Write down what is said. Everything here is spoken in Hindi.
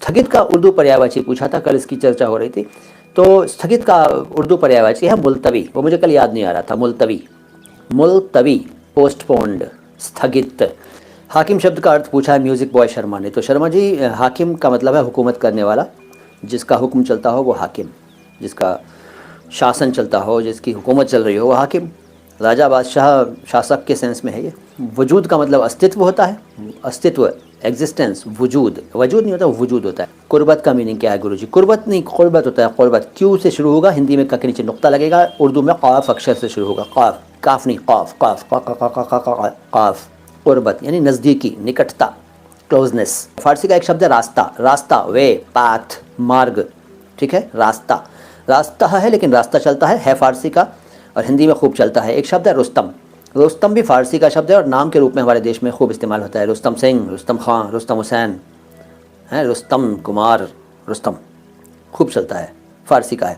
स्थगित का उर्दू पर्यायवाची पूछा था, कल इसकी चर्चा हो रही थी। तो स्थगित का उर्दू पर्यायवाची है मुलतवी, वो मुझे कल याद नहीं आ रहा था। मुलतवी, मुलतवी पोस्टपोन्ड, स्थगित। हाकिम शब्द का अर्थ पूछा है म्यूज़िक बॉय शर्मा ने। तो शर्मा जी, हाकिम का मतलब है हुकूमत करने वाला, जिसका हुक्म चलता हो वो हाकिम, जिसका शासन चलता हो, जिसकी हुकूमत चल रही हो वो हाकिम। राजा बादशाह शासक के सेंस में है ये। वजूद का मतलब अस्तित्व होता है, अस्तित्व, एग्जिस्टेंस। वजूद, वजूद नहीं होता, वजूद होता है। कुर्बत का मीनिंग क्या है गुरुजी? कुर्बत नहीं, कुर्बत होता है। कुर्बत क्यू से शुरू होगा, हिंदी में क के नीचे नुक्ता लगेगा, उर्दू में क़ाफ अक्षर से शुरू होगा। क़ाफ, काफ नहीं, क़ाफ, क़ाफ, क़ाफ। कुर्बत यानी नज़दीकी, निकटता, क्लोजनेस। फारसी का एक शब्द है रास्ता, रास्ता, वे, पाथ, मार्ग, ठीक है। रास्ता, रास्ता है लेकिन रास्ता चलता है फारसी का, और हिंदी में खूब चलता है। एक शब्द है रुस्तम, रुस्तम भी फारसी का शब्द है और नाम के रूप में हमारे देश में खूब इस्तेमाल होता है। रुस्तम सिंह, रुस्तम खां, रुस्तम हुसैन, है रुस्तम कुमार, रुस्तम खूब चलता है, फारसी का है।